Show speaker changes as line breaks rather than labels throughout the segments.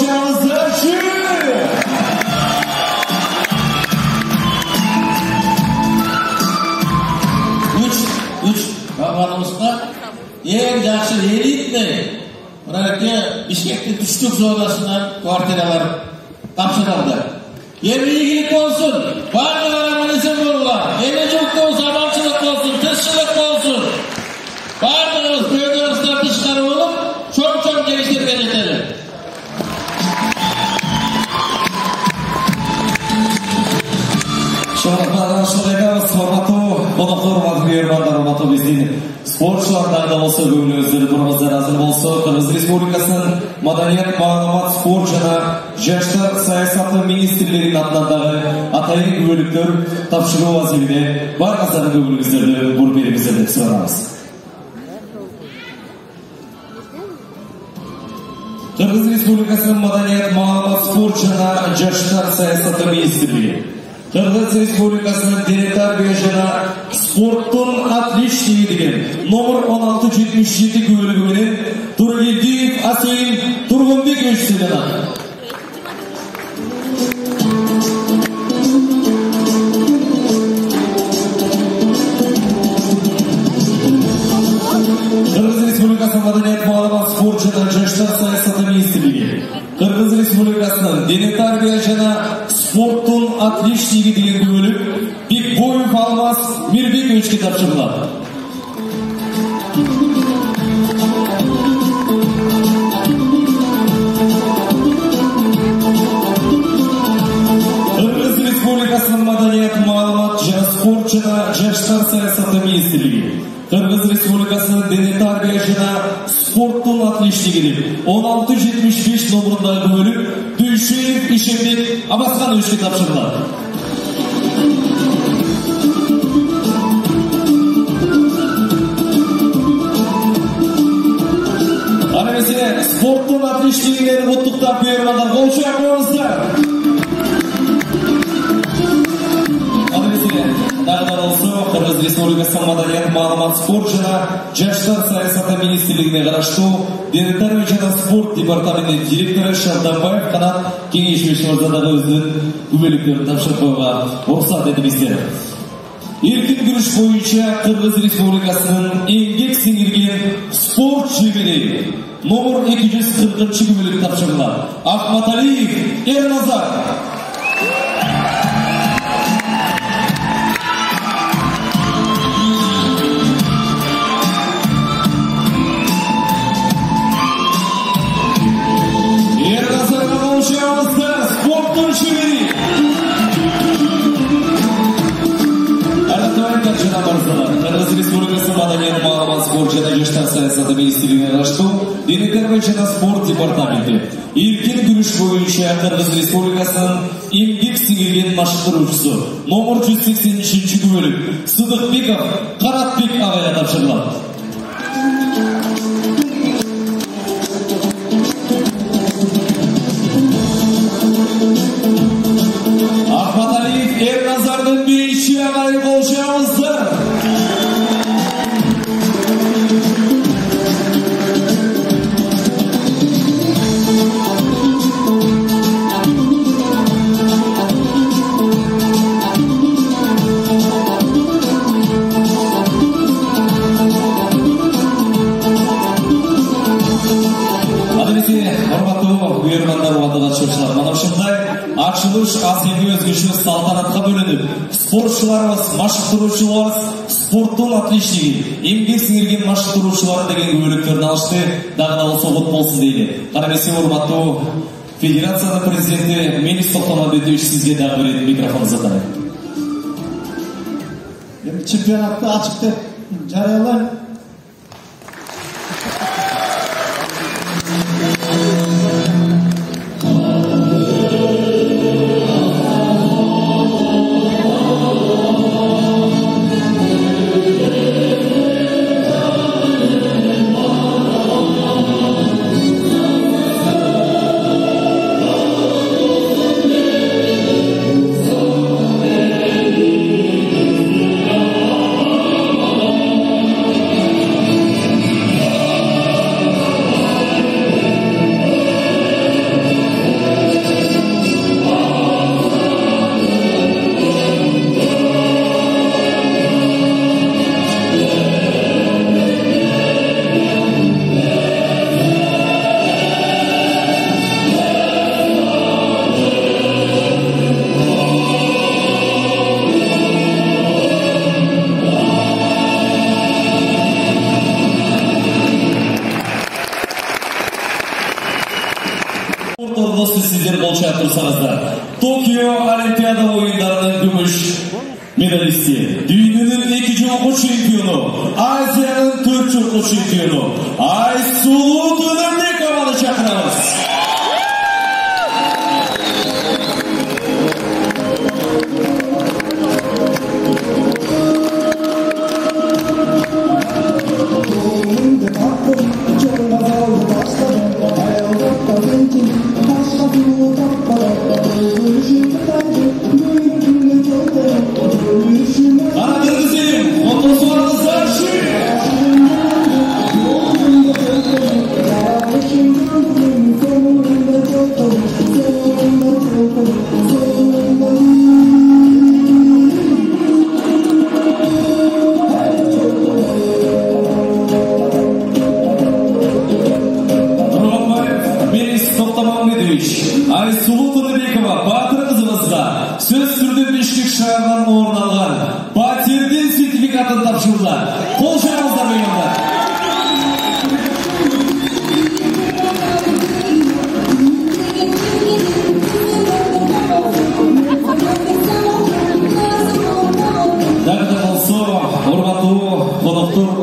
Koşağınızdaşı! Üç babanımızda en yaxşı elitli Bırakıya Bişkek'te düştük zonasından kuartelalar kapsırıldı. Yerli ilgilik olsun, barda aramanızın olurlar, elecek olsun, amalçılık olsun, tışçılık olsun. Bardağımız bölgelerden dışarı olup çok geliştirgen edelim.
Şoğlaklardan şoğlayamız formatı, bunu hormatı görmanlar hormatı bizden. Sporçulardan da olsa böyle özleri durmazlar hazır olsa, Kırgız Respublikasının Madaniyet Mağlumat Spor jana Yaşlar Sayasatı Ministerlerinin adlarдағы atayın bölükler tapşırı vazifede var azarı bölümümüzde bu birimize de sorarız. Kırgız Respublikasının Madaniyet Mağlumat Spor jana Yaşlar Sayasatı Ministerleri Kırgız Respublikasının Direktar Biyajana Sportun Atleşliği деген номер 1677 bölümünün Turgildiyev Aseyin Turgunbek Öçsü'den Kırgız Respublikasının Madaniyet Mağlumat Spor jana Yaşlar Sayasatı Ministerliği Kırgız Respublikasının Direktar Biyajana Sportun Atleşliği деген bölüm bir boyun falmaz Mirbek Öçke tapşırılar. Kırgız Respublikasının Madaniyet Mağlumat jana Sport jana Yaşlar Sayasatı Ministerliği Kırgız Respublikasının Direktar Biyajana Sportun Atleşliği 1675 numarındaki bölüm Duyşeyev İşemlik Abaskan Öçke tapşırılar. Mesele sportun atleşliğileri mutluluktan buyurmadan kolçu yapmamızda. Mesele dağdan olsa Kırgız Respublikasının Madaniyet Mağlumat Spor jana Yaşlar Sayasatı Ministerliğine qarashtu Direktar Biyajana Sport Departamenti Direktori Şardanbayev Kanat Kengешмешімізді өзінің көмеліктерін тапшырып қоюға рұқсат етіңіздер. Erkin görüş boyunca Kırgız Respublikasının еңбек сіңірген sport şubesi номер 240 bölüm tapşırılar. Ahmataliyev Ernazar. Ernazar'ın oluşağımızda sportun şubesi. Kırgız Respublikası Madaniyet Mağlumat Spor jana Yaşlar Sayasatı Ministerliğine qarashtu Direktar Biyajana Sport Departamenti erkin күреш boyunca Kırgız Respublikasının еңбек сіңірген машықтырушысы номер 183 bölüm Sıdıkbekov Karatbek ağaya tapşırılar. Ahmataliyev Ernazar'ın bir işi ağayı kolşağımızda. Açılış asili özgüşü saltanatқа bölініп, спортшыларымыз, машықтырушыларымыз спорттың отличнигі, еңбек сіңірген машықтырушылар деген бөліктерін алышты, дағда олса құт болсын дейді. Қарамесе орматту Федерацияның президенті Мелис Тоқтамамбетович сізге дағы беретін микрофон затары.
Чемпионатты açık деп жариялаймын.
орынды сіздер қол шағып тұрсаңыздар. Токио Олимпиада ойындарының күміс медалисті, дүйненің 2 жолғы чемпионы, Азияның 4 жолғы чемпионы, Айсұлу Төнербекованы шақырамыз. Айсұлу Төнербекова батыр қызымызға сөз сүрді Бішкек шағынан орын алған пәтерден сертификатын тапсырды. Қол шағыңыздар меймандар.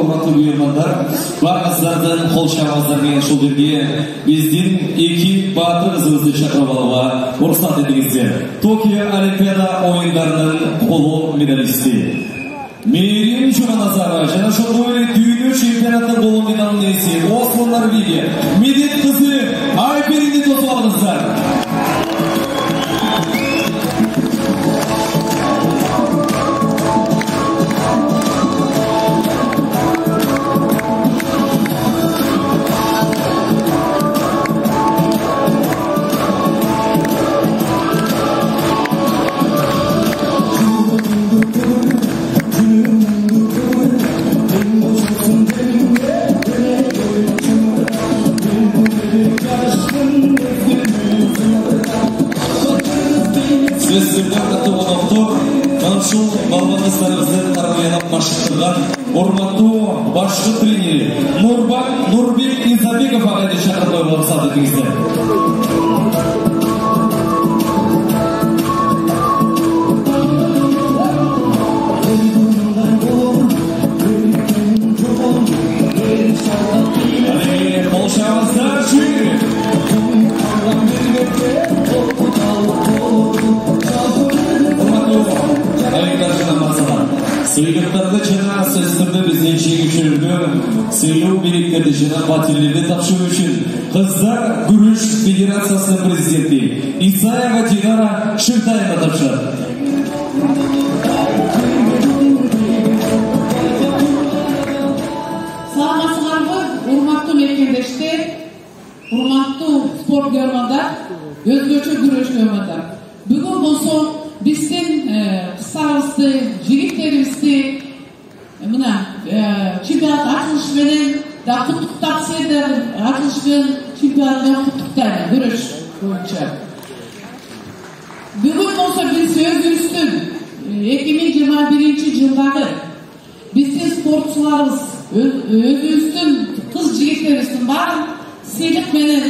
Урматтуу меймандар, барыңыздардын кол шабыңыздар менен ушул жерге биздин 2 батыр кызыбызды чакырып алууга уруксат этиңиздер. Токио Олимпиада оюндарынын коло медалисти Мээрим Жуманазарова жана ошондой эле дүйнө чемпионатынын коло медалынын ээси Осман Норвегия Медет кызы Айберинди тосуп алыңыздар. Урматтуу башкы тренери Нурбек Изабеков агайды чакырып коюуга уруксат этиңиздер. Кол шабыңыздарчы. Сыйлыктарды жана сөздөрдү биздин жеңүүчүлөргө сыйлоо бийликтерди жана батирлерди тапшыруу үчүн Кыздар күрөш федерациясынын президенти Исаева Динара Шыртаева тапшырат.
Саламатсыздарбы, урматтуу мекендештер, урматтуу спорт көргөндөр, өзгөчө күрөш көргөндөр. Бүгүн болсо биздин кыздарыбызды, жигиттерибизди мына чемпионат ачылыш менен да куттуктап сиздер ачылыш менен чемпионат менен куттуктайм күрөш боюнча. Бүгүн болсо биз өзүбүздүн 2021 жылдагы биздин спортчуларыбыз өзүбүздүн кыз жигиттерибиздин баарын сыйлык менен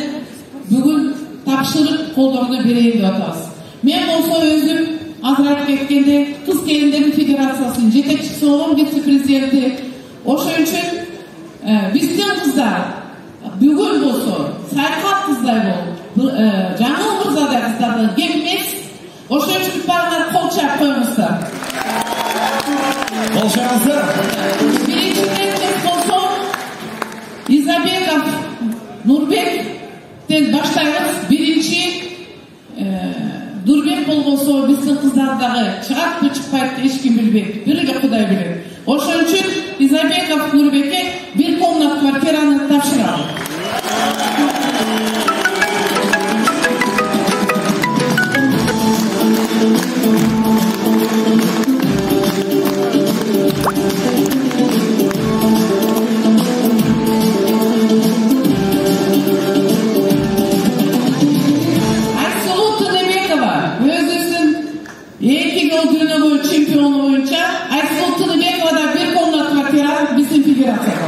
бүгүн тапшырып колдоруна берейин деп атабыз. Мен болсо өзүм азыраак кеткенде Кыз келиндердин федерациясынын жетекчиси болгон вице-президенти. Ошон үчүн биздин кыздар бүгүн болсо сайкат кыздай болуп, жаңыл мырзадай кыздарды кем эмес. Ошон үчүн баарыңар кол чаап коюңуздар.
Кол чааңыздар.
Биринчиден болсо Изабеков Нурбектен баштайбыз. Биринчи Нурбек болбосо биздин кыздардагы чыгатпы чыкпайт эч ким билбейт. Бирге Кудай билет. Ошон үчүн Изабеков Нурбекке 1 комнат квартираны тапшырам. Чемпиону боюнча Айсулу Төнербекова да 1 комнат квартира биздин федерацияга.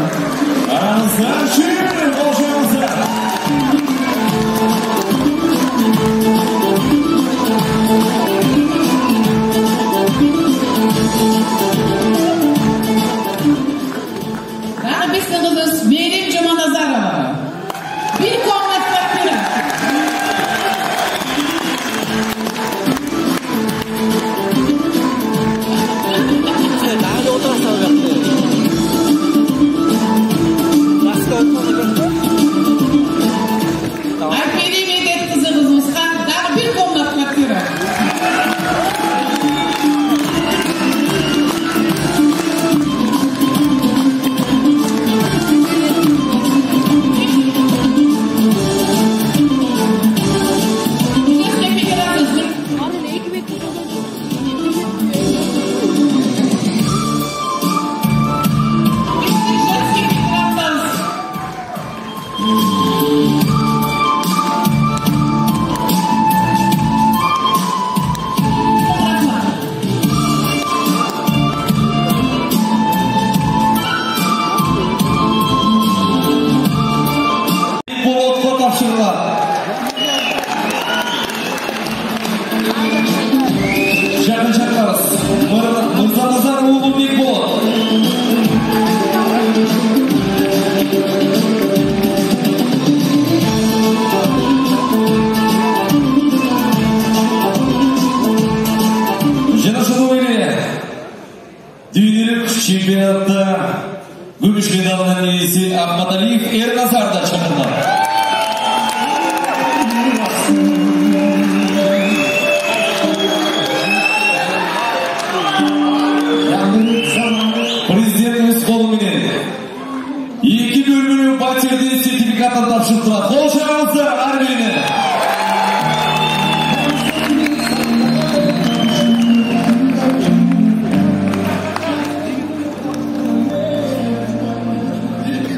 тапшырылат. Жақын шақырабыз. Мырзаназар ұлы Бекболат. Дүйнелік чемпионатта күміс медалінің иесі Ахматалиев Ерназар да шақырды. Президентimiz қолыменен 2 бөлмелі пәтерден сертификатын тапшырып тұрады. Қол жағыңыздар әрбіріне.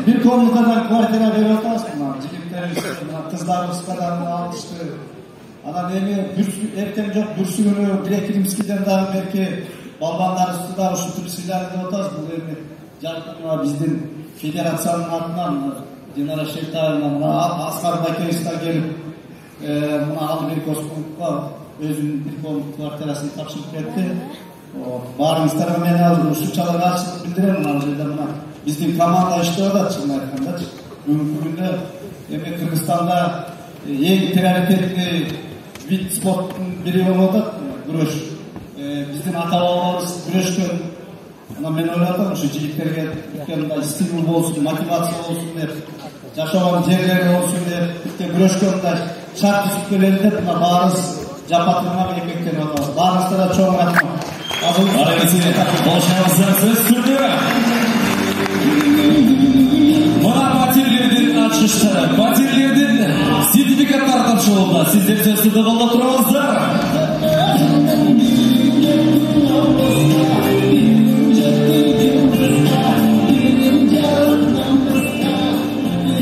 Bir komutadan kvartira verip atasın. Jigitlerimiz, kızlarımız kadar alıştı. Ana nemi erken çok bürsünü Bilekirimski'den daha belki balbanlar üstüler şu tür silahını otasın. Bu yerine Jarkın'a bizden federasyonun adından Dinara Şeftay'la Asgar Bakayıs'ta gelip buna alı bir kosmonlukla özünün bir komut kvartirasını tapşırıp etti. Barınızlara men aldım. Şu çalı karşılık bildirelim alıcıda buna. Bizim komanda işte o da çıkın arkanda. Bugün de Kırgızistan'da en prioritetli vid sportun biri olmadı. Güreş. Bizim ata-babalarımız güreşken ben oynadım şu jigitlerge dükkanda stimul olsun, motivasyon olsun der. Yaşavan yerleri olsun der. Güreşken de şart üstülerinde buna barız japatırma ve ekmekleri olmaz. Barızlara çoğun atma.
Arayısını boşanızdan söz sürdü. Bana patirlerden açıştara, patirlerden sertifikatlar topşırıldı. Sizler sözsüzde bolda turabızlar.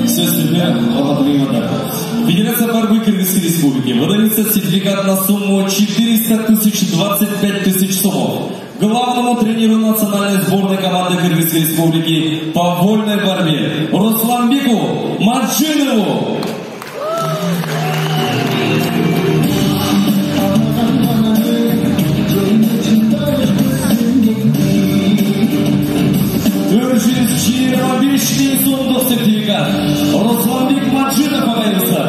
Сестры, Федерация борьбы Кыргызской Республики выдается сертификат на сумму 400 025 сомов главному тренеру национальной сборной команды Кыргызской Республики по вольной борьбе Русланбеку Маджинову. Сондық сертификат Русланбек Маджинов ағайымызды.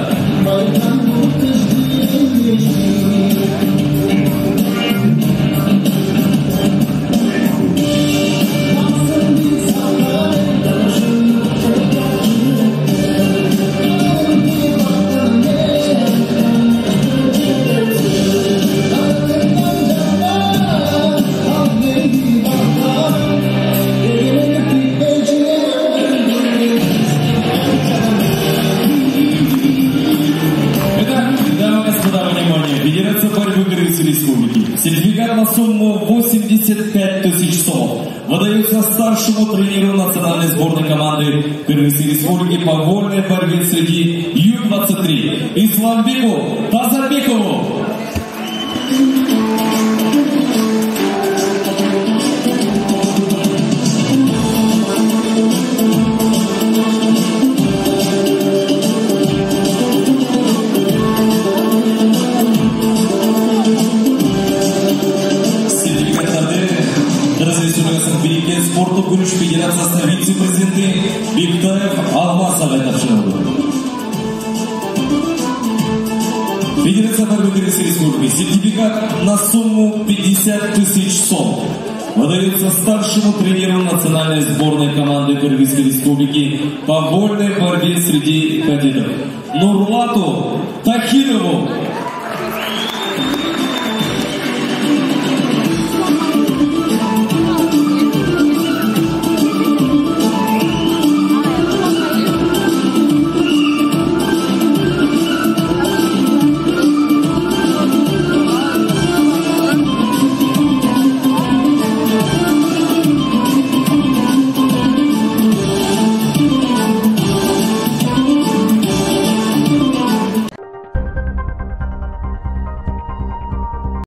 Федерация борьбы Кыргызской Республики. Сертификат на сумму 85 000 сомов выдается старшему тренеру национальной сборной команды Кыргызской Республики по вольной борьбе среди Ю-23 Исламбеку Тазарбекову. Спорттық күріш федерациясының вице-президенті Бектаев Алмасовға тапшырылды. Федерация борьбы Кыргызской Республики. Сертификат на сумму 50 000 сом выдается старшему тренеру национальной сборной команды Кыргызской Республики по вольной борьбе среди кадетов Нурлату Тахирову.